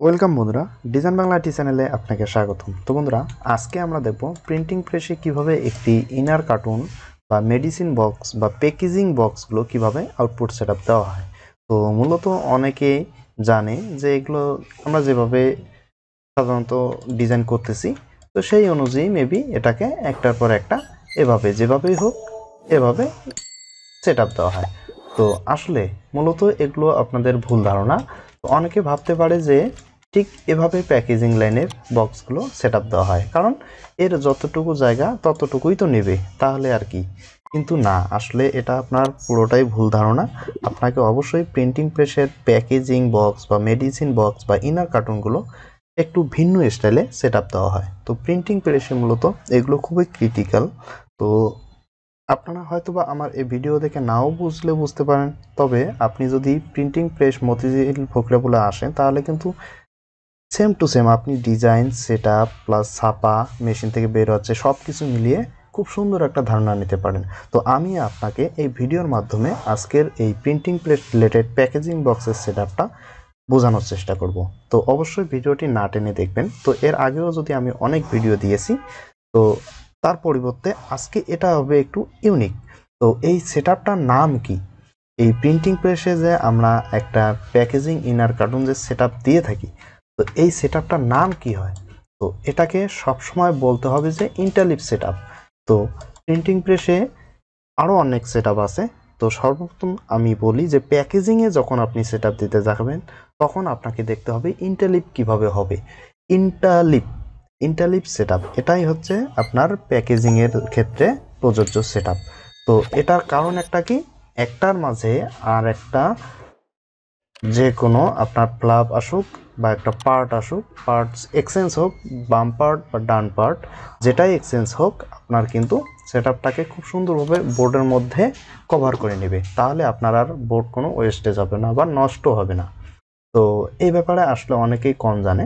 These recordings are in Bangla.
ওয়েলকাম বন্ধুরা, ডিজাইন বাংলা টি চ্যানেলে আপনাকে স্বাগতম। তো বন্ধুরা, আজকে আমরা দেখব প্রিন্টিং প্রেসে কিভাবে একটি ইনার কার্টুন বা মেডিসিন বক্স বা প্যাকেজিং বক্সগুলো কিভাবে আউটপুট সেটআপ দেওয়া হয়। তো মূলত অনেকেই জানে যে এগুলো আমরা যেভাবে সাধারণত ডিজাইন করতেছি, তো সেই অনুযায়ী মেবি এটাকে একটার পর একটা এভাবে যেভাবেই হোক এভাবে সেটআপ দেওয়া হয়। তো আসলে মূলত এগুলো আপনাদের ভুল ধারণা। তো অনেকে ভাবতে পারে যে ঠিক এভাবে প্যাকেজিং লাইনের বক্সগুলো সেটআপ দেওয়া হয়, কারণ এর যতটুকু জায়গা ততটুকুই তো নেবে, তাহলে আর কি। কিন্তু না, আসলে এটা আপনার পুরোটাই ভুল ধারণা। আপনাকে অবশ্যই প্রিন্টিং প্রেসের প্যাকেজিং বক্স বা মেডিসিন বক্স বা ইনার কার্টুনগুলো একটু ভিন্ন স্টাইলে সেটআপ দেওয়া হয়। তো প্রিন্টিং প্রেসে মূলত এগুলো খুবই ক্রিটিক্যাল। তো আপনারা হয়তোবা আমার এই ভিডিও দেখে নাও বুঝতে পারেন, তবে আপনি যদি প্রিন্টিং প্রেস মতিঝিল ফকরিয়া আসেন তাহলে কিন্তু সেম টু সেম আপনি ডিজাইন সেটআপ প্লাস ছাপা মেশিন থেকে বের হচ্ছে সব কিছু মিলিয়ে খুব সুন্দর একটা ধারণা নিতে পারেন। তো আমি আপনাকে এই ভিডিওর মাধ্যমে আজকের এই প্রিন্টিং প্রেস রিলেটেড প্যাকেজিং বক্সের সেটআপটা বোঝানোর চেষ্টা করব। তো অবশ্যই ভিডিওটি না টেনে দেখবেন। তো এর আগেও যদি আমি অনেক ভিডিও দিয়েছি, তো তার পরিবর্তে আজকে এটা হবে একটু ইউনিক। তো এই সেটআপটার নাম কি? এই প্রিন্টিং প্রেসে যে আমরা একটা প্যাকেজিং ইনার কার্টুন যে সেটআপ দিয়ে থাকি, তো এই সেটআপটার নাম কি হয়? তো এটাকে সবসময় বলতে হবে যে ইন্টারলিপ সেটআপ। তো প্রিন্টিং প্রেসে আরও অনেক সেটআপ আছে। তো সর্বপ্রথম আমি বলি যে প্যাকেজিংয়ে যখন আপনি সেটআপ দিতে যাবেন, তখন আপনাকে দেখতে হবে ইন্টারলিপ কিভাবে হবে। ইন্টারলিপ ইন্টারলিপ সেটআপ এটাই হচ্ছে আপনার প্যাকেজিংয়ের ক্ষেত্রে প্রযোজ্য সেটআপ। তো এটার কারণ একটা কি, একটার মাঝে আর একটা যে কোনো আপনার প্লাব আসুক বা একটা পার্ট আসুক, পার্টস এক্সচেঞ্জ হোক, বাম পার্ট বা ডান পার্ট যেটাই এক্সচেঞ্জ হোক, আপনার কিন্তু সেটআপটাকে খুব সুন্দরভাবে বোর্ডের মধ্যে কভার করে নেবে। তাহলে আপনার আর বোর্ড কোনো ওয়েস্টেজ হবে না বা নষ্ট হবে না। তো এই ব্যাপারে আসলে অনেকেই কম জানে।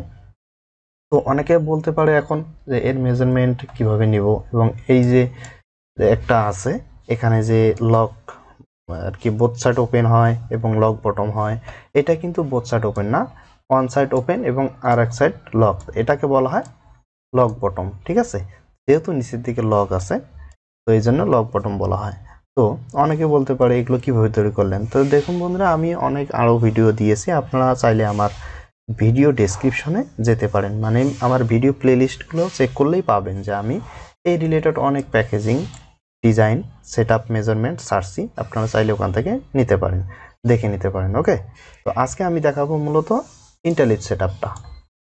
তো অনেকে বলতে পারে এখন যে এর মেজারমেন্ট কিভাবে নিব, এবং এই যে একটা আছে এখানে যে লক আর কি বোথ সাইড ওপেন হয় এবং লক বটম হয়, এটা কিন্তু বোথ সাইড ওপেন না, ওয়ান সাইড ওপেন এবং আর এক সাইড লক, এটাকে বলা হয় লক বটম। ঠিক আছে, যেহেতু নিচের দিকে লক আছে তো এই জন্য লক বটম বলা হয়। তো অনেকে বলতে পারে এগুলো কিভাবে তৈরি করলেন। তো দেখুন বন্ধুরা, আমি অনেক আরও ভিডিও দিয়েছি, আপনারা চাইলে আমার ভিডিও ডেসক্রিপশনে যেতে পারেন, মানে আমার ভিডিও প্লেলিস্টগুলো চেক করলেই পাবেন যে আমি এই রিলেটেড অনেক প্যাকেজিং ডিজাইন সেটআপ মেজারমেন্ট সার্চি, আপনারা চাইলে ওখান থেকে নিতে পারেন, দেখে নিতে পারেন। ওকে, তো আজকে আমি দেখাবো মূলত ইন্টারলিপ সেটআপটা।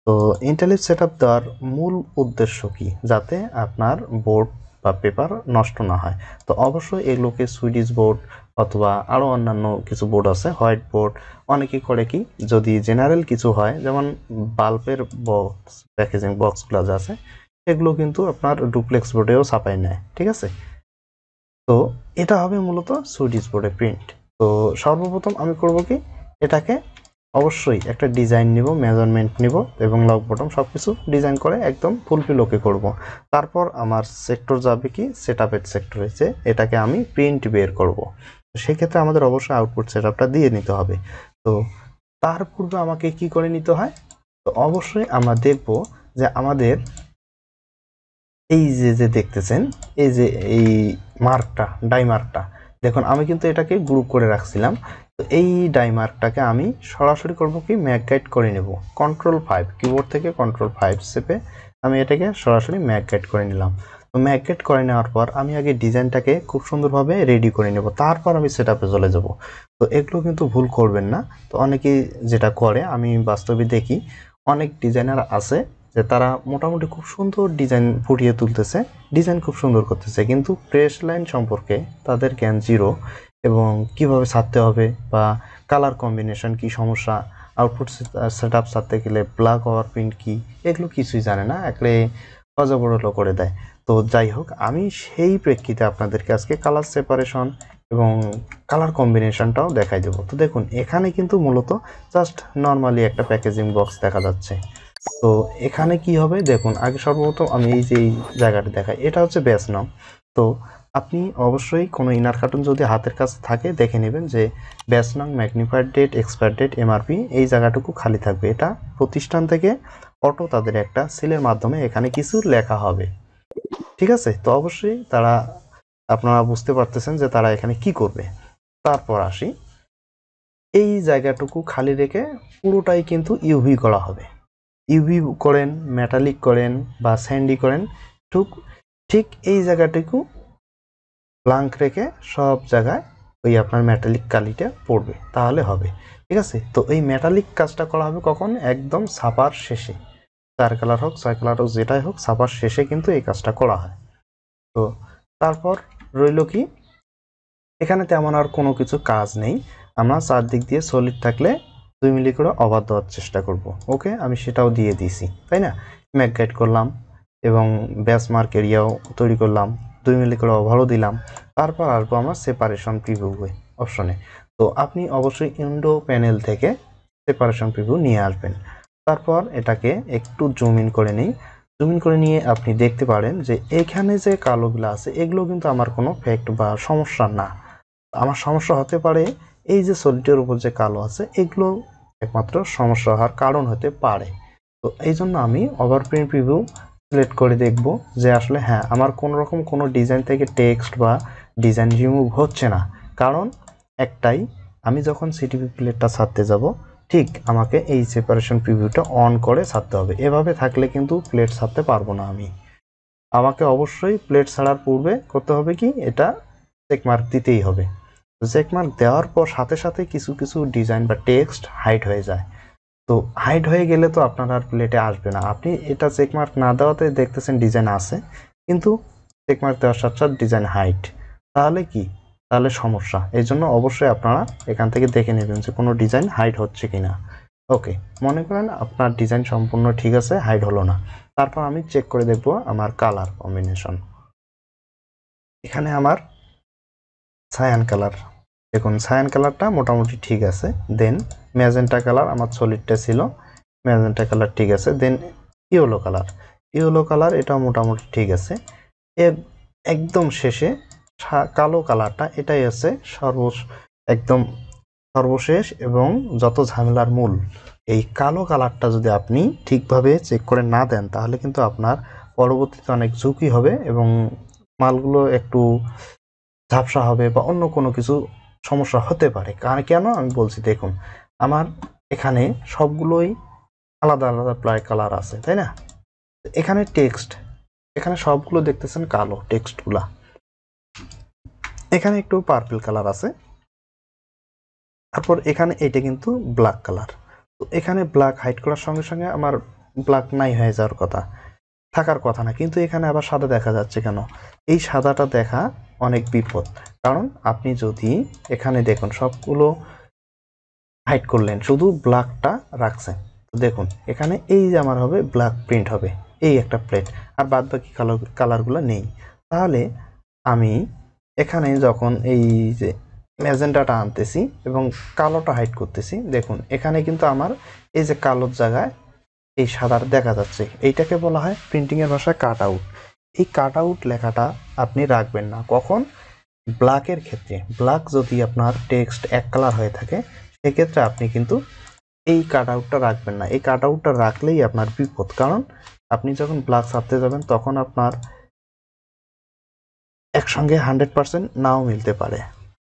তো ইন্টারলিপ সেটআপ দেওয়ার মূল উদ্দেশ্য কি, যাতে আপনার বোর্ড বা পেপার নষ্ট না হয়। তো অবশ্যই এগুলোকে সুইডিশ বোর্ড অথবা আরও অন্যান্য কিছু বোর্ড আছে, হোয়াইট বোর্ড। অনেকে করে কি, যদি জেনারেল কিছু হয় যেমন বাল্বের বক্স প্যাকেজিং বক্সগুলো যা আছে, এগুলো কিন্তু আপনার ডুপ্লেক্স বোর্ডেও ছাপাই নেয়। ঠিক আছে, তো এটা হবে মূলত সুইডিশ বোর্ডে প্রিন্ট। তো সর্বপ্রথম আমি করব কি, এটাকে অবশ্যই একটা ডিজাইন নিব, মেজারমেন্ট নিব এবং লক বটম সব কিছু ডিজাইন করে একদম ফুলফিল ওকে করব। তারপর আমার সেক্টর যাবে কি সেটআপের সেক্টরে, যে এটাকে আমি প্রিন্ট বের করব। সেক্ষেত্রে আমাদের অবশ্যই আউটপুট সেটআপটা দিয়ে নিতে হবে। তো তার পূর্বে আমাকে কি করে নিতে হয়, তো অবশ্যই আমরা দেখব যে আমাদের এই যে দেখতেছেন এই যে এই মার্কটা ডাই মার্কটা, দেখুন আমি কিন্তু এটাকে গ্রুপ করে রাখছিলাম। তো এই ডাই মার্কটাকে আমি সরাসরি করব কি ম্যাক গাইড করে নেব, Ctrl+5 কিবোর্ড থেকে Ctrl+5 চেপে আমি এটাকে সরাসরি ম্যাক গাইড করে নিলাম। তো ম্যাক গাইড করে নেওয়ার পর আমি আগে ডিজাইনটাকে খুব সুন্দরভাবে রেডি করে নেব, তারপর আমি সেটআপে চলে যাব। তো এগুলো কিন্তু ভুল করবেন না। তো অনেকেই যেটা করে, আমি বাস্তবে দেখি অনেক ডিজাইনার আছে যে তারা মোটামুটি খুব সুন্দর ডিজাইন ফুটিয়ে তুলতেছে, ডিজাইন খুব সুন্দর করতেছে, কিন্তু প্রেস লাইন সম্পর্কে তাদের জ্ঞান জিরো, এবং কিভাবে ছাড়তে হবে বা কালার কম্বিনেশন কি সমস্যা, আউটপুট সেটআপ ছাড়তে গেলে ব্ল্যাক ওভার প্রিন্ট কি, এগুলো কিছুই জানে না, একলে অজবরলো করে দেয়। তো যাই হোক, আমি সেই প্রেক্ষিতে আপনাদেরকে আজকে কালার সেপারেশন এবং কালার কম্বিনেশনটাও দেখাই দেবো। তো দেখুন এখানে কিন্তু মূলত জাস্ট নর্মালি একটা প্যাকেজিং বক্স দেখা যাচ্ছে। তো এখানে কি হবে দেখুন, আগে সর্বপ্রথম আমি এই যে এই জায়গাটা দেখাই, এটা হচ্ছে ব্যাচ নাম। তো আপনি অবশ্যই কোনো ইনার কার্টুন যদি হাতের কাছে থাকে দেখে নেবেন যে ব্যাচ নং, ম্যাগনিফায়ার ডেট, এক্সপায়ার ডেট, এমআরপি এই জায়গাটুকু খালি থাকবে। এটা প্রতিষ্ঠান থেকে অটো তাদের একটা সিলের মাধ্যমে এখানে কিছু লেখা হবে, ঠিক আছে? তো অবশ্যই তারা, আপনারা বুঝতে পারতেছেন যে তারা এখানে কি করবে। তারপর আসি, এই জায়গাটুকু খালি রেখে পুরোটাই কিন্তু ইউভি করা হবে। ইউভি করেন, মেটালিক করেন বা স্যান্ডি করেন, ঠিক এই জায়গাটুকু ব্লাঙ্ক রেখে সব জায়গায় ওই আপনার মেটালিক কালিটা পড়বে, তাহলে হবে, ঠিক আছে? তো এই মেটালিক কাজটা করা হবে কখন? একদম ছাপার শেষে, 4 কালার হোক 6 কালার হোক যেটাই হোক, ছাপার শেষে কিন্তু এই কাজটা করা হয়। তো তারপর রইল কি, এখানে তেমন আর কোনো কিছু কাজ নেই। আমরা চারদিক দিয়ে সলিড থাকলে 2 মিলি করে ওভার দেওয়ার চেষ্টা করব। ওকে, আমি সেটাও দিয়ে দিয়েছি, তাই না? ম্যাক গাইড করলাম এবং ব্যাস মার্ক এরিয়াও তৈরি করলাম, 2 মিলি করে ওভারও দিলাম। তারপর আসবো আমরা সেপারেশন প্রিভিউ অপশনে। তো আপনি অবশ্যই উইন্ডো প্যানেল থেকে সেপারেশন প্রিভিউ নিয়ে আসবেন। তারপর এটাকে একটু জুম ইন করে নিই। জুম ইন করে নিয়ে আপনি দেখতে পারেন যে এখানে যে কালোগুলো আছে এগুলো কিন্তু আমার কোনো ফেক্ট বা সমস্যা না। আমার সমস্যা হতে পারে এই যে সলিডের উপর যে কালো আছে এগুলো একমাত্র সমস্যা হওয়ার কারণ হতে পারে। তো এই জন্য আমি ওভারপ্রিন্ট প্রিভিউ সিলেক্ট করে দেখব যে আসলে হ্যাঁ আমার কোনো রকম কোনো ডিজাইন থেকে টেক্সট বা ডিজাইন রিমুভ হচ্ছে না। কারণ একটাই, আমি যখন সিটিপি প্লেটটা ছাড়তে যাব ঠিক আমাকে এই সেপারেশন প্রিভিউটা অন করে ছাড়তে হবে। এভাবে থাকলে কিন্তু প্লেট ছাড়তে পারবো না আমি। আমাকে অবশ্যই প্লেট ছাড়ার পূর্বে করতে হবে কি, এটা চেকমার্ক দিতেই হবে। চেকমার্ক দেওয়ার পর সাথে সাথে কিছু কিছু ডিজাইন বা টেক্সট হাইড হয়ে যায়। তো হাইড হয়ে গেলে তো আপনার আর প্লেটে আসবে না। আপনি এটা চেকমার্ক না দেওয়াতে দেখতেছেন ডিজাইন আছে, কিন্তু চেকমার্ক দেওয়ার সাথে সাথে ডিজাইন হাইড, তাহলে কি, তাহলে সমস্যা। এই জন্য অবশ্যই আপনারা এখান থেকে দেখে নেবেন যে কোনো ডিজাইন হাইড হচ্ছে কিনা। ওকে, মনে করেন আপনার ডিজাইন সম্পূর্ণ ঠিক আছে, হাইড হলো না। তারপর আমি চেক করে দেখব আমার কালার কম্বিনেশন। এখানে আমার সায়ান কালার, দেখুন সায়ান কালারটা মোটামুটি ঠিক আছে। দেন ম্যাজেন্টা কালার, আমার সলিডটা ছিল ম্যাজেন্টা কালার, ঠিক আছে। দেন ইয়েলো কালার, ইয়েলো কালার এটাও মোটামুটি ঠিক আছে। এর একদম শেষে কালো কালারটা, এটাই আছে একদম সর্বশেষ এবং যত ঝামেলার মূল। এই কালো কালারটা যদি আপনি ঠিকভাবে চেক করে না দেন তাহলে কিন্তু আপনার পরবর্তীতে অনেক ঝুঁকি হবে এবং মালগুলো একটু ঝাপসা হবে বা অন্য কোনো কিছু সমস্যা হতে পারে। কেন আমি বলছি, দেখুন আমার এখানে সবগুলোই আলাদা আলাদা প্রায় কালার আছে, তাই না? এখানে টেক্সট, এখানে সবগুলো দেখতেছেন কালো টেক্সটগুলা, এখানে একটু পার্পল কালার আছে, তারপর এখানে এটা কিন্তু ব্ল্যাক কালার। তো এখানে ব্ল্যাক হাইড করার সঙ্গে সঙ্গে আমার ব্ল্যাক নাই হয়ে যাওয়ার কথা, থাকার কথা না, কিন্তু এখানে আবার সাদা দেখা যাচ্ছে কেন? এই সাদাটা দেখা অনেক বিপদ। কারণ আপনি যদি এখানে দেখুন সবগুলো হাইড করলেন, শুধু ব্ল্যাকটা রাখছেন, তো দেখুন এখানে এই যে আমার হবে ব্ল্যাক প্রিন্ট হবে এই একটা প্লেট, আর বাদ বাকি কালারগুলো নেই। তাহলে আমি এখানে যখন এই যে ম্যাজেন্টাটা আনতেছি এবং কালোটা হাইড করতেছি, দেখুন এখানে কিন্তু আমার এই যে কালোর জায়গায় এই সাদার দেখা যাচ্ছে, এইটাকে বলা হয় প্রিন্টিংয়ের ভাষায় কাট আউট। এই কাট আউট লেখাটা আপনি রাখবেন না কখন? ব্ল্যাকের ক্ষেত্রে। ব্ল্যাক যদি আপনার টেক্সট এক কালার হয়ে থাকে সেক্ষেত্রে আপনি কিন্তু এই কাট আউটটা রাখবেন না। এই কাট আউটটা রাখলেই আপনার বিপদ, কারণ আপনি যখন ব্ল্যাক ছাপতে যাবেন তখন আপনার একসঙ্গে 100% নাও মিলতে পারে।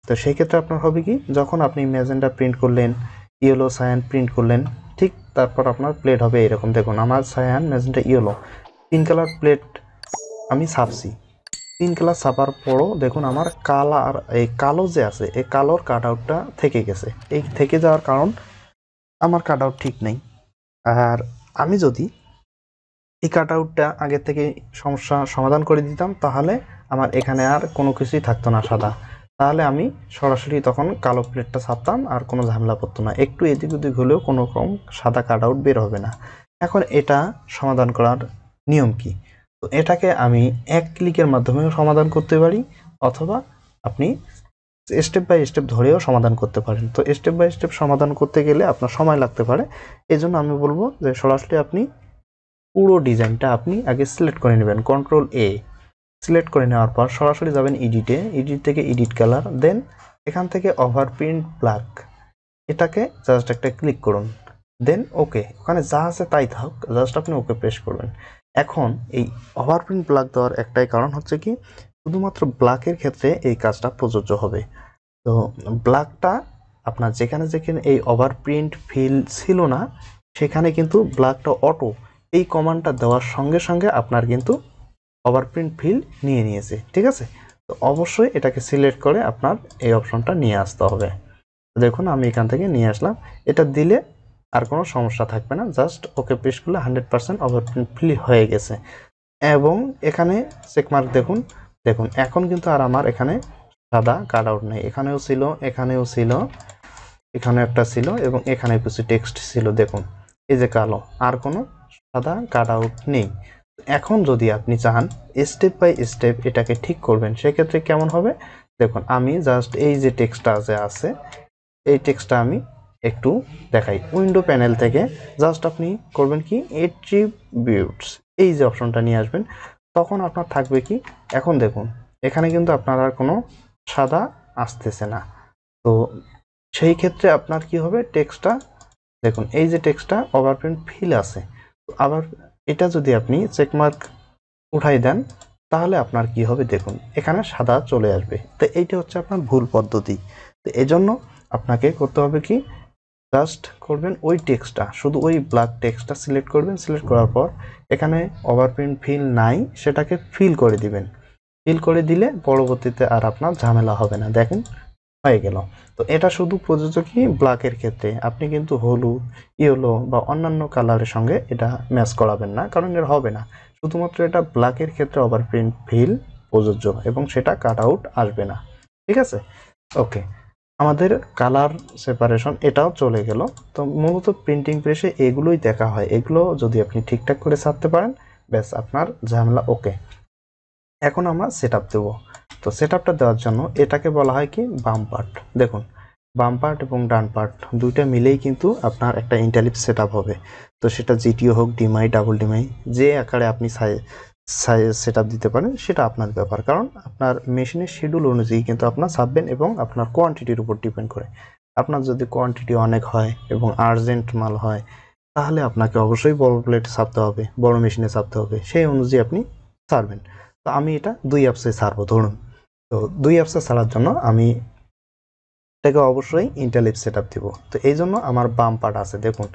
তো সেই ক্ষেত্রে আপনার হবে কি, যখন আপনি ম্যাজেন্টা প্রিন্ট করলেন, ইয়েলো সায়ান প্রিন্ট করলেন, ঠিক তারপর আপনার প্লেট হবে এরকম। দেখুন আমার cyan magenta yellow 3 colour plate আমি ছাপছি। 3 কালার ছাপার পরও দেখুন আমার কালার, এই কালো যে আছে এই কালোর কাট আউটটা থেকে গেছে। এই থেকে যাওয়ার কারণ আমার কাট আউট ঠিক নেই। আর আমি যদি এই কাট আউটটা আগের থেকে সমস্যা সমাধান করে দিতাম তাহলে আমার এখানে আর কোনো কিছুই থাকতো না সাদা, তাহলে আমি সরাসরি তখন কালো প্লেটটা ছাপতাম আর কোনো ঝামেলা পড়তো না, একটু এদিক ওদিক হলেও কোনো রকম সাদা কাট আউট বের হবে না। এখন এটা সমাধান করার নিয়ম কি? তো এটাকে আমি এক ক্লিকের মাধ্যমেও সমাধান করতে পারি, অথবা আপনি স্টেপ বাই স্টেপ ধরেও সমাধান করতে পারেন। তো স্টেপ বাই স্টেপ সমাধান করতে গেলে আপনার সময় লাগতে পারে, এই জন্য আমি বলবো যে সরাসরি আপনি পুরো ডিজাইনটা আপনি আগে সিলেক্ট করে নেবেন, কন্ট্রোল এ সিলেক্ট করে নেওয়ার পর সরাসরি যাবেন এডিটে, এডিট থেকে এডিট কালার, দেন এখান থেকে ওভারপ্রিন্ট ব্ল্যাক, এটাকে জাস্ট একটা ক্লিক করুন, দেন ওকে, ওখানে যা আছে তাই থাক, জাস্ট আপনি ওকে প্রেস করবেন। এখন এই ওভারপ্রিন্ট ব্ল্যাক দেওয়ার একটাই কারণ হচ্ছে কি, শুধুমাত্র ব্ল্যাকের ক্ষেত্রে এই কাজটা প্রযোজ্য হবে। তো ব্ল্যাকটা আপনার যেখানে যেখানে এই ওভারপ্রিন্ট ফিল ছিল না, সেখানে কিন্তু ব্ল্যাকটা অটো এই কমান্ডটা দেওয়ার সঙ্গে সঙ্গে আপনার কিন্তু ওভারপ্রিন্ট ফিল নিয়ে নিয়েছে, ঠিক আছে। তো অবশ্যই এটাকে সিলেক্ট করে আপনার এই অপশনটা নিয়ে আসতে হবে। দেখুন আমি এখান থেকে নিয়ে আসলাম, এটা দিলে আর কোনো সমস্যা থাকবে না, জাস্ট ওকে প্রেস করলে 100% ওভারপ্রিন্ট ফিল হয়ে গেছে। এবং এখানে চেকমার্ক দেখুন, দেখুন এখন কিন্তু আর আমার এখানে সাদা কাট আউট নেই, এখানেও ছিল, এখানেও ছিল, এখানে একটা ছিল এবং এখানে কিছু টেক্সট ছিল, দেখুন এই যে কালো, আর কোনো সাদা কাট আউট নেই। এখন যদি আপনি চান স্টেপ বাই স্টেপ এটাকে ঠিক করবেন, সেক্ষেত্রে কেমন হবে দেখুন, আমি জাস্ট এই যে টেক্সটটা আছে এই টেক্সটটা আমি একটু দেখাই। উইন্ডো প্যানেল থেকে জাস্ট আপনি করবেন কি, অ্যাট্রিবিউটস এই যে অপশনটা নিয়ে আসবেন, তখন আপনার থাকবে কি, এখন দেখুন এখানে কিন্তু আপনার আর কোনো সাদা আসতেছে না। তো সেই ক্ষেত্রে আপনার কি হবে, টেক্সটটা দেখুন এই যে টেক্সটটা ওভারপ্রিন্ট ফিল আছে, তো আবার এটা যদি আপনি চেকমার্ক উঠাই দেন তাহলে আপনার কি হবে দেখুন এখানে সাদা চলে আসবে। তো এইটা হচ্ছে আপনার ভুল পদ্ধতি। তো এজন্য আপনাকে করতে হবে কি, জাস্ট করবেন ওই টেক্সটটা, শুধু ওই ব্ল্যাক টেক্সটটা সিলেক্ট করবেন, সিলেক্ট করার পর এখানে ওভারপ্রিন্ট ফিল নাই সেটাকে ফিল করে দিবেন, ফিল করে দিলে পরবর্তীতে আর আপনার ঝামেলা হবে না। দেখেন হয়ে গেল। তো এটা শুধু প্রযোজ্য কি ব্ল্যাকের ক্ষেত্রে, আপনি কিন্তু হলুদ, ইয়েলো বা অন্যান্য কালারের সঙ্গে এটা ম্যাচ করাবেন না, কারণ এর হবে না। শুধুমাত্র এটা ব্ল্যাকের ক্ষেত্রে ওভারপ্রিন্ট ফিল প্রযোজ্য এবং সেটা কাট আউট আসবে না, ঠিক আছে। ওকে, আমাদের কালার সেপারেশন এটাও চলে গেল। তো মূলত প্রিন্টিং প্রেসে এগুলোই দেখা হয়, এগুলো যদি আপনি ঠিকঠাক করে ছাড়তে পারেন ব্যাস আপনার ঝামেলা ওকে। এখন আমরা সেট আপ দেবো। তো সেট আপটা দেওয়ার জন্য এটাকে বলা হয় কি বাম পার্ট। দেখুন বাম পার্ট এবং ডান পার্ট দুইটা মিলেই কিন্তু আপনার একটা ইন্টালিপ সেট আপ হবে। তো সেটা জিটিও হোক, ডিমাই, ডাবল ডিমাই, যে আকারে আপনি সেট আপ দিতে পারেন সেটা আপনার ব্যাপার, কারণ আপনার মেশিনের শিডিউল অনুযায়ী কিন্তু আপনার ছাপবেন এবং আপনার কোয়ান্টিটির উপর ডিপেন্ড করে। আপনার যদি কোয়ান্টিটি অনেক হয় এবং আর্জেন্ট মাল হয় তাহলে আপনাকে অবশ্যই বড় প্লেটে ছাপতে হবে, বড় মেশিনে ছাপতে হবে, সেই অনুযায়ী আপনি ছাড়বেন। তো আমি এটা 2 অ্যাপসে ছাড়বো ধরুন। তো 2 অ্যাপসে ছাড়ার জন্য আমি এটাকে অবশ্যই ইন্টারলিপ সেট আপ দিব। তো এই জন্য আমার বাম পার্ট আছে, দেখুন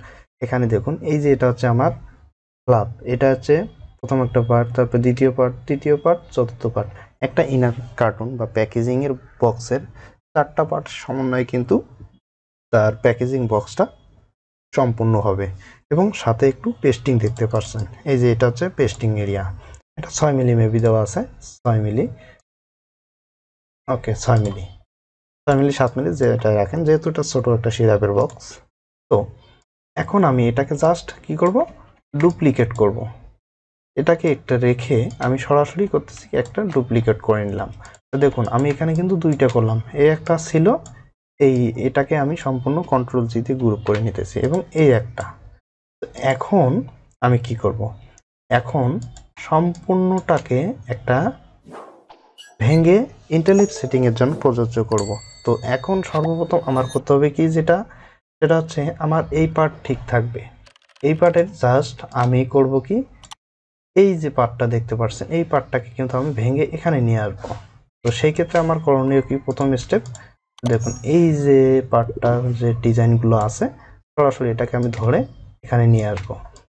এখানে দেখুন এই যে এটা হচ্ছে আমার ফ্লাপ, এটা হচ্ছে প্রথম একটা পার্ট, তারপর দ্বিতীয় পার্ট, তৃতীয় পার্ট, চতুর্থ পার্ট। একটা ইনার কার্টুন বা প্যাকেজিংয়ের বক্সের 4টা পার্ট সমন্বয়ে কিন্তু তার প্যাকেজিং বক্সটা সম্পূর্ণ হবে। এবং সাথে একটু পেস্টিং দেখতে পাচ্ছেন, এই যে এটা হচ্ছে পেস্টিং এরিয়া, এটা 6 মিলি মেবি দেওয়া আছে, 6 মিলি, ওকে 6 মিলি, 6 মিলি 7 মিলি যে এটা রাখেন, যেহেতু এটা ছোট একটা সিরাপের বক্স। তো এখন আমি এটাকে জাস্ট কি করব, ডুপ্লিকেট করব। এটাকে একটা রেখে আমি সরাসরি করতেছি একটা ডুপ্লিকেট করে নিলাম। তো দেখুন আমি এখানে কিন্তু 2টা করলাম, এই একটা ছিল, এটাকে আমি সম্পূর্ণ কন্ট্রোল জি দিয়ে গ্রুপ করে নিতেছি এবং এই একটা। এখন আমি কি করব, এখন সম্পূর্ণটাকে একটা ভেঙে ইন্টারলিপ সেটিং এর জন্য প্রযোজ্য করব। তো এখন সর্বপ্রথম আমার করতে হবে কি, সেটা হচ্ছে আমার এই পার্ট ঠিক থাকবে, এই পার্টের জাস্ট আমি করব কি, এই যে পার্টটা দেখতে পাচ্ছেন এই পার্টটাকে কিন্তু আমি ভেঙে এখানে নিয়ে আসবো। তো সেই ক্ষেত্রে আমার করণীয় কি, প্রথম স্টেপ দেখুন এই যে পার্টটার যে ডিজাইনগুলো আছে সরাসরি এটাকে আমি ধরে এখানে নিয়ে আসবো।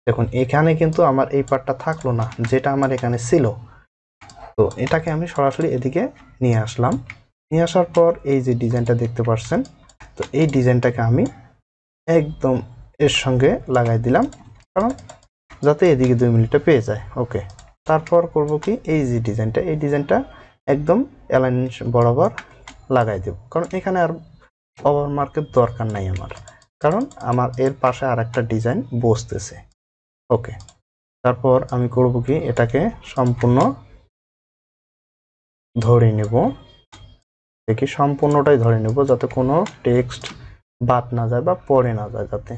দেখুন এখানে কিন্তু আমার এই পার্টটা থাকলো না, যেটা আমার এখানে ছিল। তো এটাকে আমি সরাসরি এদিকে নিয়ে আসলাম, নিয়ে আসার পর এই যে ডিজাইনটা দেখতে পাচ্ছেন, তো এই ডিজাইনটাকে আমি একদম এর সঙ্গে লাগাই দিলাম, কারণ যাতে এদিকে 2 মিনিটে পেয়ে যায়। ওকে, তারপর করব কি, এই যে ডিজাইনটা এই ডিজাইনটা একদম অ্যালাইন বরাবর লাগাই দেব, কারণ এখানে আর ওভার মার্কের দরকার নাই আমার, কারণ আমার এর পাশে আর একটা ডিজাইন বসতেছে। ওকে, তারপর আমি করব কি, এটাকে সম্পূর্ণ ধরে নেব, দেখি সম্পূর্ণটাই ধরে নেব যাতে কোনো টেক্সট বাদ না যায় বা পড়ে না যায় যাতে।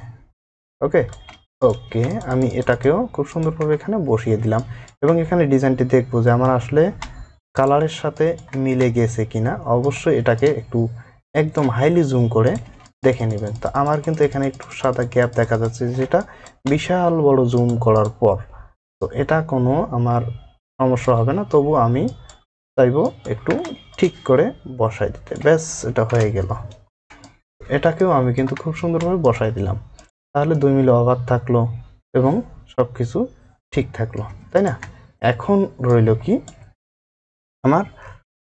ওকে ওকে, আমি এটাকেও খুব সুন্দরভাবে এখানে বসিয়ে দিলাম এবং এখানে ডিজাইনটি দেখবো যে আমার আসলে কালারের সাথে মিলে গেছে কিনা অবশ্যই এটাকে একটু একদম হাইলি জুম করে দেখে নেবেন। তো আমার কিন্তু এখানে একটু সাদা গ্যাপ দেখা যাচ্ছে, যেটা বিশাল বড় জুম করার পর। তো এটা কোনো আমার সমস্যা হবে না, তবু আমি চাইবো একটু ঠিক করে বসাই দিতে। ব্যাস, এটা হয়ে গেল। এটাকেও আমি কিন্তু খুব সুন্দরভাবে বসাই দিলাম, তাহলে 2 মিলি ওভার থাকলো এবং সবকিছু ঠিক থাকলো, তাই না? এখন রইল কি, আমার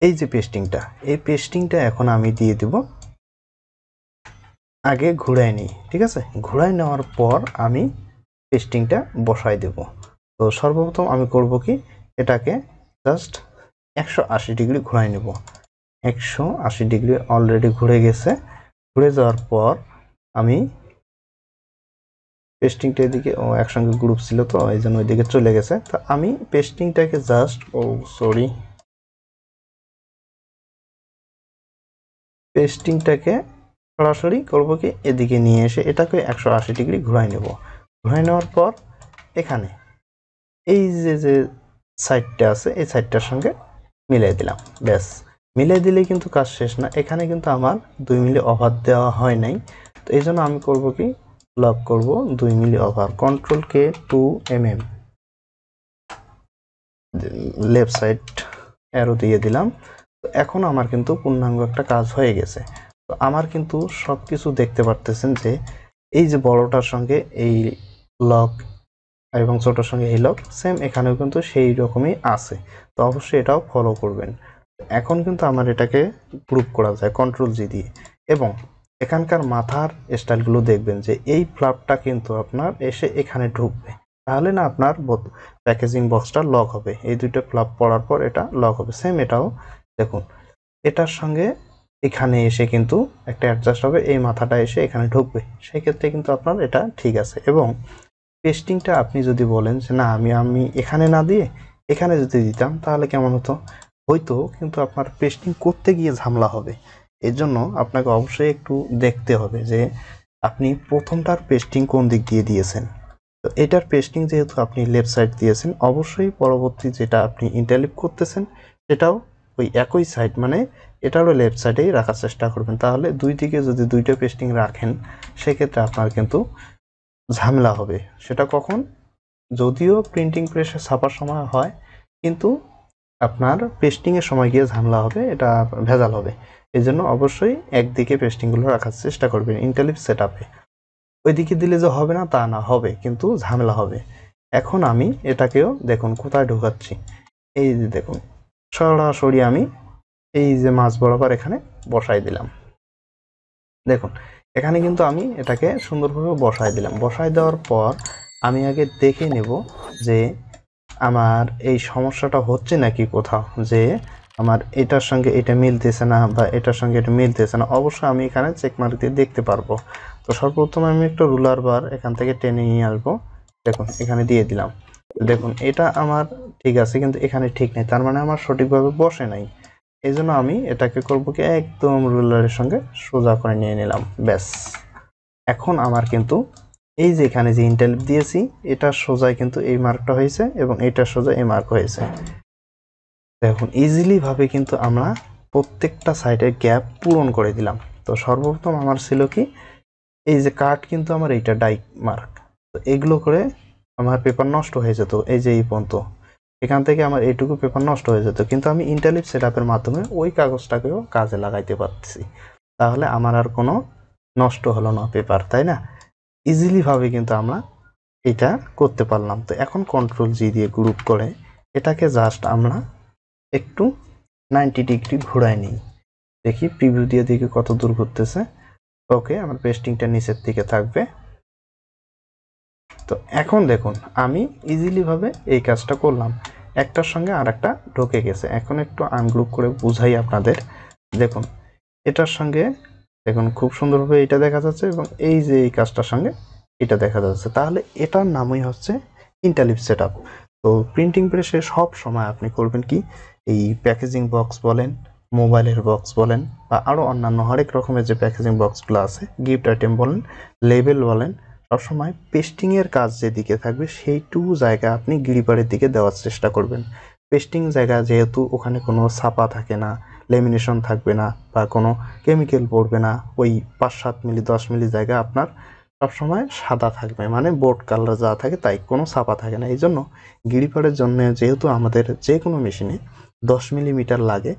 এই যে পেস্টিংটা, এই পেস্টিংটা এখন আমি দিয়ে দিব। আগে ঘুরাই নিই, ঠিক আছে? ঘুরাই নেওয়ার পর আমি পেস্টিংটা বসাই দেব। তো সর্বপ্রথম আমি করব কি, এটাকে জাস্ট 180 ডিগ্রি ঘুরাই নেব। 180 ডিগ্রি অলরেডি ঘুরে গেছে। ঘুরে যাওয়ার পর আমি পেস্টিংটা এদিকে একসঙ্গে গ্রুপ ছিল, তো এই জন্য ওইদিকে চলে গেছে। তো আমি পেস্টিংটাকে জাস্ট পেস্টিংটাকে সরাসরি করব কি, এদিকে নিয়ে এসে এটাকে 180 ডিগ্রি ঘুরাই নেব। ঘুরাই নেওয়ার পর এখানে এই যে সাইডটা আছে, এই সাইডটার সঙ্গে মিলাই দিলাম। ব্যাস, মিলাই দিলে কিন্তু কাজ শেষ না। এখানে কিন্তু আমার 2 মিলি ওভার দেওয়া হয় নাই। তো এই জন্য আমি করব কি, লক করব 2 মিলি over, control K 2 mm, left side arrow দিয়ে দিলাম। তো এখন আমার কিন্তু পূর্ণাঙ্গ একটা কাজ হয়ে গেছে। তো আমার কিন্তু সব কিছু দেখতে পারতেছেন যে এই যে বড়টার সঙ্গে এই লক এবং ছোটোর সঙ্গে এই লক সেম, এখানেও কিন্তু সেই রকমই আছে। তো অবশ্যই এটাও ফলো করবেন। এখন কিন্তু আমার এটাকে গ্রুপ করা যায় কন্ট্রোল জি দিয়ে, এবং এখানকার মাথার স্টাইলগুলো দেখবেন যে এই ফ্লাপটা কিন্তু আপনার এসে এখানে ঢুকবে, তাহলে না আপনার প্যাকেজিং বক্সটা লক হবে। এই দুইটা ফ্লাপ পড়ার পর এটা লক হবে। সেম এটাও দেখুন, এটার সঙ্গে এখানে এসে কিন্তু একটা অ্যাডজাস্ট হবে, এই মাথাটা এসে এখানে ঢুকবে, সেক্ষেত্রে কিন্তু আপনার এটা ঠিক আছে। এবং পেস্টিংটা আপনি যদি বলেন যে না, আমি এখানে না দিয়ে এখানে যদি দিতাম তাহলে কেমন হতো, হয়তো, কিন্তু আপনার পেস্টিং করতে গিয়ে ঝামেলা হবে। এর জন্য আপনাকে অবশ্যই একটু দেখতে হবে যে আপনি প্রথমটার পেস্টিং কোন দিক দিয়ে দিয়েছেন। তো এটার পেস্টিং যেহেতু আপনি লেফট সাইড দিয়েছেন, অবশ্যই পরবর্তী যেটা আপনি ইন্টারলিপ করতেছেন সেটাও ওই একই সাইড, মানে এটারও লেফট সাইডেই রাখার চেষ্টা করবেন। তাহলে দুই দিকে যদি দুইটা পেস্টিং রাখেন, সেক্ষেত্রে আপনার কিন্তু ঝামেলা হবে। সেটা কখন, যদিও প্রিন্টিং প্রেসে ছাপার সময় হয়, কিন্তু আপনার পেস্টিংয়ের সময় গিয়ে ঝামেলা হবে, এটা ভেজাল হবে। এই জন্য অবশ্যই একদিকে পেস্টিংগুলো রাখার চেষ্টা করবেন ইন্টারলিপ সেট আপে। ওইদিকে দিলে যে হবে না তা না, হবে, কিন্তু ঝামেলা হবে। এখন আমি এটাকেও দেখুন কোথায় ঢোকাচ্ছি, এই যে দেখুন সরাসরি আমি এই যে মাছ বরাবর এখানে বসাই দিলাম। দেখুন এখানে কিন্তু আমি এটাকে সুন্দরভাবে বসাই দিলাম। বসাই দেওয়ার পর আমি আগে দেখে নেব যে আমার এই সমস্যাটা হচ্ছে নাকি কোথাও, যে আমার এটার সঙ্গে এটা মিলতেছে না বা এটার সঙ্গে এটা মিলতেছে না। অবশ্যই আমি এখানে চেক মার্ক দিয়ে দেখতে পারবো। তো সর্বপ্রথম আমি একটা রুলার বার এখান থেকে টেনে নিয়ে আসবো। দেখুন এখানে দিয়ে দিলাম। দেখুন এটা আমার ঠিক আছে, কিন্তু এখানে ঠিক নেই, তার মানে আমার সঠিকভাবে বসে নাই। এই জন্য আমি এটাকে করবো কি, একদম রুলারের সঙ্গে সোজা করে নিয়ে নিলাম। ব্যাস, এখন আমার কিন্তু এই যে এখানে যে ইন্টারলিপ দিয়েছি, এটা সোজায় কিন্তু এই মার্কটা হয়েছে এবং এটা সোজা এই মার্ক হয়েছে। দেখুন ইজিলি ভাবে কিন্তু আমরা প্রত্যেকটা সাইডের গ্যাপ পূরণ করে দিলাম। তো সর্বপ্রথম আমার ছিল কি, এই যে কাট কিন্তু আমার এইটা ডাই মার্ক, তো এগুলো করে আমার পেপার নষ্ট হয়ে যেত। এই যে এই পর্যন্ত, এখান থেকে আমার এইটুকু পেপার নষ্ট হয়ে যেত, কিন্তু আমি ইন্টারলিপ সেট আপের মাধ্যমে ওই কাগজটাকেও কাজে লাগাইতে পারছি। তাহলে আমার আর কোনো নষ্ট হলো না পেপার, তাই না? ইজিলি ভাবে কিন্তু আমরা এটা করতে পারলাম। তো এখন কন্ট্রোল জি দিয়ে গ্রুপ করে এটাকে জাস্ট আমরা একটু 90 ডিগ্রি ঘোরায় নিই। দেখি প্রিভিউ দিয়ে দেখি কত দূর ঘুরতেছে। ওকে, আমার পেস্টিংটা নিচের দিকে থাকবে। তো এখন দেখুন আমি ইজিলি ভাবে এই কাজটা করলাম, একটার সঙ্গে আর একটা ঢুকে গেছে। এখন একটু আনগ্রুপ করে বুঝাই আপনাদের। দেখুন এটার সঙ্গে দেখুন খুব সুন্দরভাবে এটা দেখা যাচ্ছে, এবং এই যে এই কাজটার সঙ্গে এটা দেখা যাচ্ছে। তাহলে এটার নামই হচ্ছে ইন্টারলিপ সেট আপ। তো প্রিন্টিং প্রেসে সব সময় আপনি করবেন কি, এই প্যাকেজিং বক্স বলেন, মোবাইলের বক্স বলেন, বা আরও অন্যান্য হরেক রকমের যে প্যাকেজিং বক্সগুলো আছে, গিফট আইটেম বলেন, লেবেল বলেন, সবসময় পেস্টিংয়ের কাজ যেদিকে থাকবে সেইটুকু জায়গা আপনি গ্রিপারের দিকে দেওয়ার চেষ্টা করবেন। পেস্টিং জায়গা যেহেতু ওখানে কোনো ছাপা থাকে না, লেমিনেশন থাকবে না বা কোনো কেমিক্যাল পড়বে না, ওই 5-7 মিলি 10 মিলি জায়গা আপনার সবসময় সাদা থাকবে, মানে বোর্ড কালার যা থাকে তাই, কোনো ছাপা থাকে না। এই জন্য গিরিপাড়ের জন্য যেহেতু আমাদের যে কোনো মেশিনে 10 মিলিমিটার লাগে,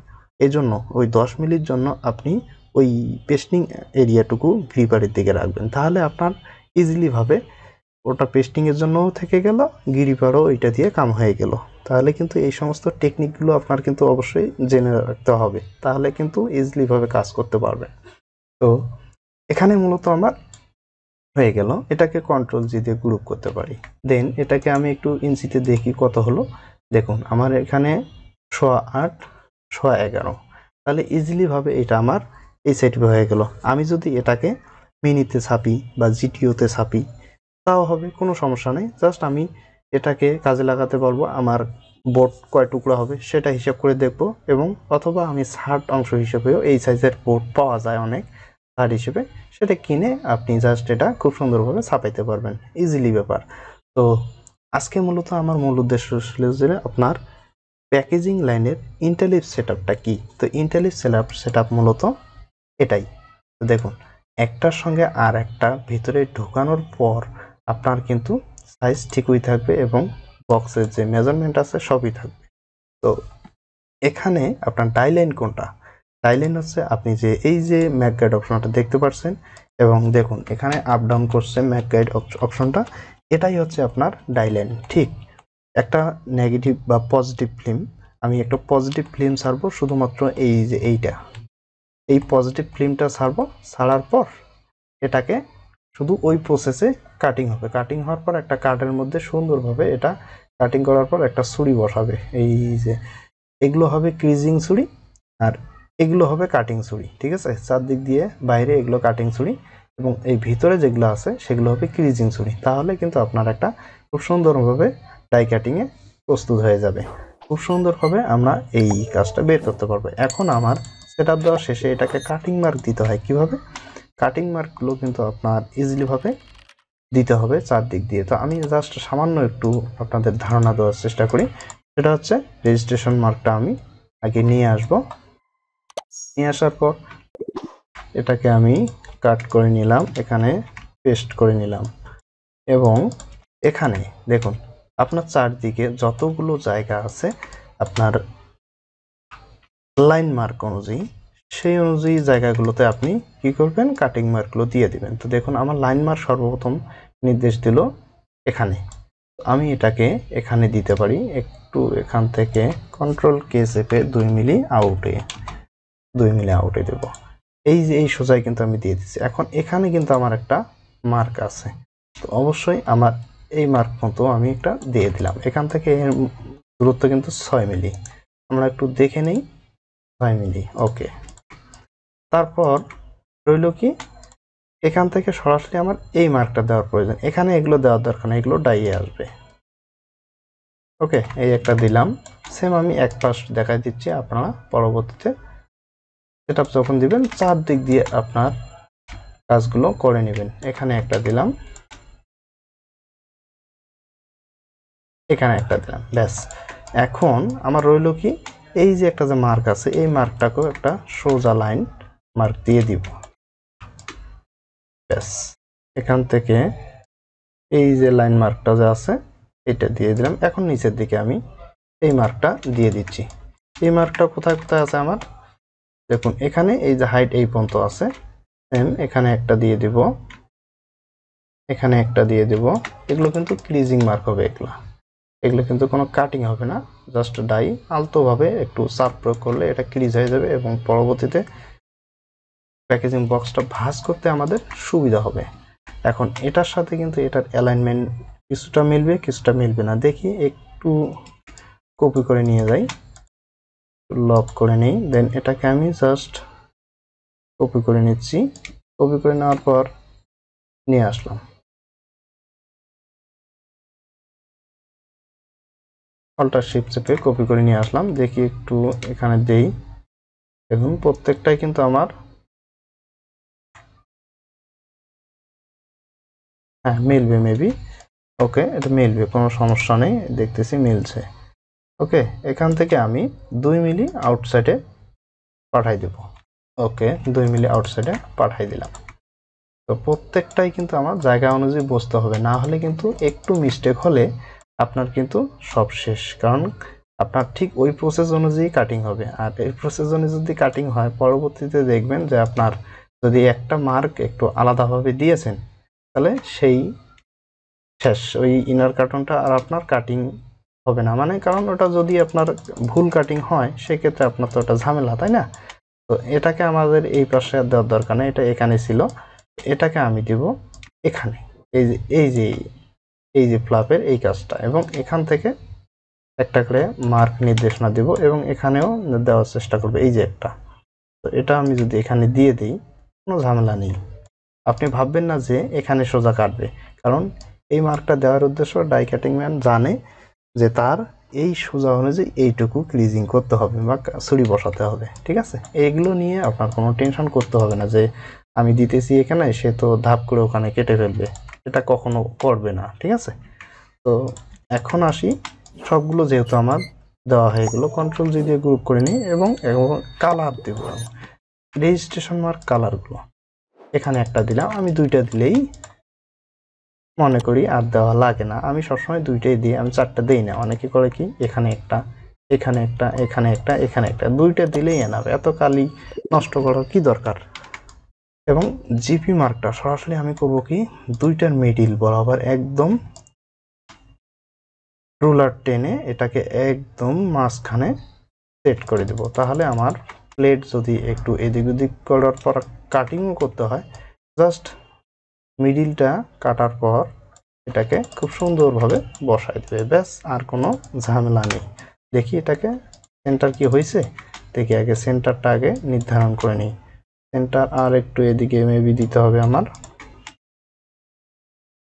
এই জন্য ওই 10 মিলির জন্য আপনি ওই পেস্টিং এরিয়াটুকু গ্রিপারের দিকে রাখবেন, তাহলে আপনার ইজিলিভাবে ওটা পেস্টিংয়ের জন্যও থেকে গেল, গিরিপারও ওইটা দিয়ে কাম হয়ে গেল। তাহলে কিন্তু এই সমস্ত টেকনিকগুলো আপনার কিন্তু অবশ্যই জেনে রাখতে হবে, তাহলে কিন্তু ইজিলিভাবে কাজ করতে পারবেন। তো এখানে মূলত আমার হয়ে গেল, এটাকে কন্ট্রোল জি দিয়ে গ্রুপ করতে পারি। দেন এটাকে আমি একটু ইঞ্চিতে দেখি কত হলো। দেখুন আমার এখানে 8.5 11.5, তাহলে ইজিলিভাবে এটা আমার এই সেট হয়ে গেল। আমি যদি এটাকে মিনিতে ছাপি বা জিটিওতে ছাপি তাও হবে, কোনো সমস্যা নেই। জাস্ট আমি এটাকে কাজে লাগাতে পারবো, আমার বোর্ড কয় টুকরা হবে সেটা হিসাব করে দেখব, এবং অথবা আমি শার্ট অংশ হিসেবেও এই সাইজের বোর্ড পাওয়া যায় অনেক শার্ট হিসেবে, সেটা কিনে আপনি জাস্ট এটা খুব সুন্দরভাবে ছাপাইতে পারবেন, ইজিলি ব্যাপার। তো আজকে মূলত আমার মূল উদ্দেশ্য ছিল যে আপনার প্যাকেজিং লাইনের ইন্টেলিভ সেটআপটা কি। তো ইন্টেলিভ সেটআপ মূলত এটাই। তো দেখুন একটার সঙ্গে আর একটা ভিতরে ঢোকানোর পর আপনার কিন্তু সাইজ ঠিকই থাকবে এবং বক্সের যে মেজারমেন্ট আছে সবই থাকবে। তো এখানে আপনার ডাইলাইন কোনটা? ডাইলাইন হচ্ছে আপনি যে এই যে ম্যাক গাইড অপশনটা দেখতে পাচ্ছেন, এবং দেখুন এখানে আপ ডাউন করছে ম্যাক গাইড অপশনটা, এটাই হচ্ছে আপনার ডাইলাইন। ঠিক একটা নেগেটিভ বা পজিটিভ ফিল্ম, আমি একটা পজিটিভ ফিল্ম ছাড়বো শুধুমাত্র এই যে এই পজিটিভ ফিল্মটা ছাড়বো, ছাড়ার পর এটাকে শুধু ওই প্রসেসে কাটিং হবে। কাটিং হওয়ার পর একটা কাটের মধ্যে সুন্দরভাবে এটা কাটিং করার পর একটা ছুরি বসাবে, এই যে এগুলো হবে ক্রিজিং ছুরি আর এগুলো হবে কাটিং ছুরি, ঠিক আছে? চারদিক দিয়ে বাইরে এগুলো কাটিং ছুরি এবং এই ভিতরে যেগুলো আছে সেগুলো হবে ক্রিজিং ছুরি। তাহলে কিন্তু আপনার একটা খুব সুন্দরভাবে ডাই কাটিংয়ে প্রস্তুত হয়ে যাবে, খুব সুন্দরভাবে আমরা এই কাজটা বের করতে পারবো। এখন আমার সেটআপ দেওয়া শেষে এটাকে কাটিং মার্ক দিতে হয়। কিভাবে? কাটিং মার্কগুলো কিন্তু আপনার ইজিলিভাবে দিতে হবে চারদিক দিয়ে। তো আমি জাস্ট সামান্য একটু আপনাদের ধারণা দেওয়ার চেষ্টা করি। সেটা হচ্ছে রেজিস্ট্রেশন মার্কটা আমি আগে নিয়ে আসব, নিয়ে আসার পর এটাকে আমি কাট করে নিলাম, এখানে পেস্ট করে নিলাম, এবং এখানে দেখুন আপনার চারদিকে যতগুলো জায়গা আছে আপনার লাইন মার্ক অনুযায়ী, সেই অনুযায়ী জায়গাগুলোতে আপনি কি করবেন, কাটিং মার্কগুলো দিয়ে দিবেন। তো দেখুন আমার লাইন মার্ক সর্বপ্রথম নির্দেশ দিল এখানে, আমি এটাকে এখানে দিতে পারি একটু, এখান থেকে কন্ট্রোল কে চেপে 2 মিলি আউটে দেব। এই যে এই সোজাই কিন্তু আমি দিয়ে দিচ্ছি। এখন এখানে কিন্তু আমার একটা মার্ক আছে, তো অবশ্যই আমার এই মার্ক মতো আমি একটা দিয়ে দিলাম। এখান থেকে এর দূরত্ব কিন্তু 6 মিলি, আমরা একটু দেখে নেই, 6 মিলি, ওকে। তারপর রইল কি, এখান থেকে সরাসরি আমার এই মার্কটা দেওয়ার প্রয়োজন, এখানে এগুলো দেওয়ার দরকার নেই, এগুলো ডাইয়ে আসবে। ওকে, এই একটা দিলাম। সেম আমি এক পাশ দেখাই দিচ্ছি, আপনারা পরবর্তীতে সেটআপ যখন দিবেন চারদিক দিয়ে আপনার কাজগুলো করে নেবেন। এখানে একটা দিলাম, এখানে একটা দিলাম, ব্যাস। এখন আমার রইল কি, এই যে একটা যে মার্ক আছে এই মার্কটাকেও একটা সোজা লাইন মার্ক দিয়ে দিব, ব্যাস। এখান থেকে এই যে লাইন মার্কটা যে আছে এটা দিয়ে দিলাম। এখন নিচের দিকে আমি এই মার্কটা দিয়ে দিচ্ছি। এই মার্কটা কোথায় কোথায় আছে আমার, দেখুন এখানে এই যে হাইট এই পর্যন্ত আছে, দেন এখানে একটা দিয়ে দিব, এখানে একটা দিয়ে দিব। এগুলো কিন্তু ক্রিজিং মার্ক হবে, এগুলো কিন্তু কোনো কাটিং হবে না, জাস্ট ডাই আলতোভাবে একটু চাপ প্রয়োগ করলে এটা ক্রিজ হয়ে যাবে এবং পরবর্তীতে প্যাকেজিং বক্সটা ভাঁজ করতে আমাদের সুবিধা হবে। এখন এটার সাথে কিন্তু এটার অ্যালাইনমেন্ট কিছুটা মিলবে কিছুটা মিলবে না, দেখি একটু কপি করে নিয়ে যাই, লক করে নিই, দেন এটাকে আমি জাস্ট কপি করে নিচ্ছি। কপি করে নেওয়ার পর নিয়ে আসলাম, অল্টার শিফট চেপে কপি করে নিয়ে আসলাম। দেখি একটু এখানে দেই, দেখুন প্রত্যেকটাই কিন্তু আমার হ্যাঁ মিলবে মেবি, ওকে এটা মিলবে, কোনো সমস্যা নেই, দেখতেছি মিলছে। ওকে, এখান থেকে আমি 2 মিলি আউটসাইডে পাঠাই দেব। ওকে, 2 মিলি আউটসাইডে পাঠাই দিলাম। তো প্রত্যেকটাই কিন্তু আমার জায়গা অনুযায়ী বসতে হবে, না হলে কিন্তু একটু মিস্টেক হলে আপনার কিন্তু সব শেষ। কারণ আপনার ঠিক ওই প্রসেস অনুযায়ী কাটিং হবে, আর এই প্রসেস অনুযায়ী যদি কাটিং হয় পরবর্তীতে দেখবেন যে আপনার যদি একটা মার্ক একটু আলাদাভাবে দিয়েছেন তাহলে সেই শেষ, ওই ইনার কার্টনটা আর আপনার কাটিং হবে না। মানে কারণ ওটা যদি আপনার ভুল কাটিং হয় সেক্ষেত্রে আপনার তো ওটা ঝামেলা, তাই না? তো এটাকে আমাদের এই পাশে দেওয়ার দরকার নেই, এটা এখানে ছিল, এটাকে আমি দিব এখানে। এই যে ফ্লাপের এই কাজটা, এবং এখান থেকে একটা করে মার্ক নির্দেশনা দিব এবং এখানেও দেওয়ার চেষ্টা করবে, এই যে একটা। তো এটা আমি যদি এখানে দিয়ে দিই কোনো ঝামেলা নেই। আপনি ভাববেন না যে এখানে সোজা কাটবে, কারণ এই মার্কটা দেওয়ার উদ্দেশ্য ডাই কাটিং ম্যান জানে যে তার এই সোজা অনুযায়ী এইটুকু ক্রিজিং করতে হবে বা ছুরি বসাতে হবে, ঠিক আছে? এইগুলো নিয়ে আপনার কোনো টেনশন করতে হবে না যে আমি দিতেছি এখানে, সে তো ধাপ করে ওখানে কেটে ফেলবে, এটা কখনো করবে না, ঠিক আছে? তো এখন আসি, সবগুলো যেহেতু আমার দেওয়া হয়ে গেল, কন্ট্রোল জি দিয়ে গ্রুপ করে নিই এবং কালার দেব। রেজিস্ট্রেশন মার্ক কালারগুলো এখানে একটা দিলাম, আমি 2টা দিলেই মনে করি আর দেওয়া লাগে না। আমি সবসময় 2টাই দিই, আমি 4টা দিই না। অনেকে করে কি এখানে একটা, এখানে একটা, এখানে একটা, এখানে একটা, 2টা দিলেই এনাফ, এত কালি নষ্ট করার কি দরকার? এবং জিপি মার্কটা সরাসরি আমি করব কি 2টার মিডিল বরাবর একদম রুলার টেনে এটাকে একদম মাঝখানে সেট করে দেব। তাহলে আমার প্লেট যদি একটু এদিক ওদিক করার পর কাটিংও করতে হয়, জাস্ট মিডিলটা কাটার পর এটাকে খুব সুন্দরভাবে বসাই দেবে, ব্যাস, আর কোনো ঝামেলা নেই। দেখি এটাকে সেন্টার কি হয়েছে, দেখি আগে সেন্টারটা আগে নির্ধারণ করে নিই। সেন্টার আর একটু এদিকে মেবি দিতে হবে আমার।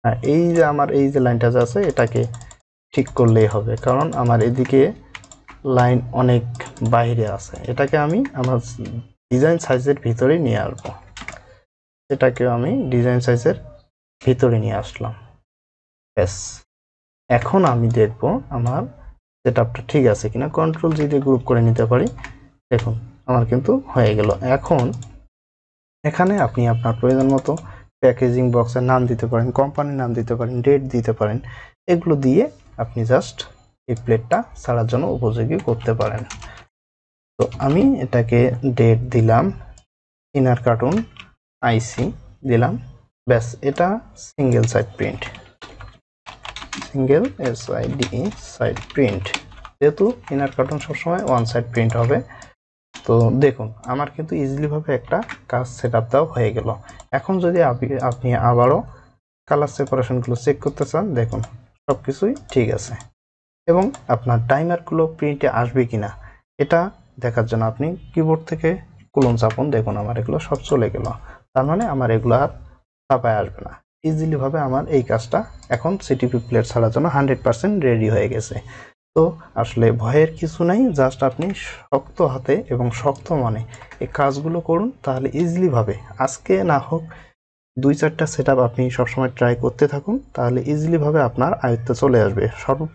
হ্যাঁ, এই যে আমার এই যে লাইনটা আছে এটাকে ঠিক করলেই হবে, কারণ আমার এদিকে লাইন অনেক বাইরে আছে। এটাকে আমি আমার ডিজাইন সাইজের ভিতরে নিয়ে আসবো, এটাকেও আমি ডিজাইন সাইজের ভিতরে নিয়ে আসলাম, ব্যাস। এখন আমি দেখব আমার সেটআপটা ঠিক আছে কিনা, কন্ট্রোল জি দিয়ে গ্রুপ করে নিতে পারি। দেখুন আমার কিন্তু হয়ে গেল। এখন এখানে আপনি আপনার প্রয়োজন মতো প্যাকেজিং বক্সের নাম দিতে পারেন, কোম্পানির নাম দিতে পারেন, ডেট দিতে পারেন। এগুলো দিয়ে আপনি জাস্ট এই প্লেটটা ছাড়ার জন্য উপযোগী করতে পারেন। তো আমি এটাকে ডেট দিলাম, ইনার কার্টুন আইসি দিলাম, ব্যাস। এটা single side print, single SIDE side print, যেহেতু ইনার কার্টুন সবসময় ওয়ান সাইড প্রিন্ট হবে। তো দেখুন আমার কিন্তু ইজিলিভাবে একটা কাজ সেট আপ দেওয়া হয়ে গেল। এখন যদি আপনি আবারও কালার সেপারেশনগুলো চেক করতে চান, দেখুন সব কিছুই ঠিক আছে। এবং আপনার টাইমারগুলো প্রিন্টে আসবে কিনা এটা দেখার জন্য আপনি কিবোর্ড থেকে কোলন চাপুন, দেখুন আমার এগুলো সব চলে গেল, তার মানে আমার এগুলো আর ছাপায় আসবে না। ইজিলিভাবে আমার এই কাজটা এখন সিটিপি প্লেট ছাড়ার জন্য 100% রেডি হয়ে গেছে। তো আসলে ভয়ের কিছু নাই, জাস্ট আপনি শক্ত হাতে এবং শক্ত মনে এই কাজগুলো করুন, তাহলে ইজিলিভাবে আজকে না হোক 2-4টা সেটআপ আপনি সবসময় ট্রাই করতে থাকুন, তাহলে ইজিলিভাবে আপনার আয়ত্তে চলে আসবে।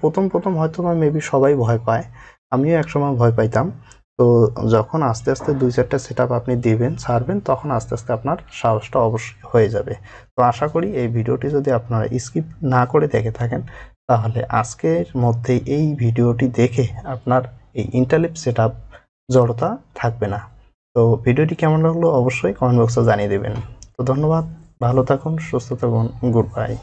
প্রথম হয়তো বা মেবি সবাই ভয় পায়, আমিও একসময় ভয় পাইতাম। তো যখন আস্তে আস্তে 2-4টা সেটআপ আপনি দিবেন ছাড়বেন, তখন আস্তে আস্তে আপনার সাহসটা অবশ্যই হয়ে যাবে। তো আশা করি এই ভিডিওটি যদি আপনারা স্কিপ না করে দেখে থাকেন, তাহলে আজকের মধ্যেই এই ভিডিওটি দেখে আপনার এই ইন্টারলিপ সেটআপ জড়তা থাকবে না। তো ভিডিওটি কেমন লাগলো অবশ্যই কমেন্ট বক্সে জানিয়ে দেবেন। তো ধন্যবাদ, ভালো থাকুন, সুস্থ থাকুন, গুড বাই।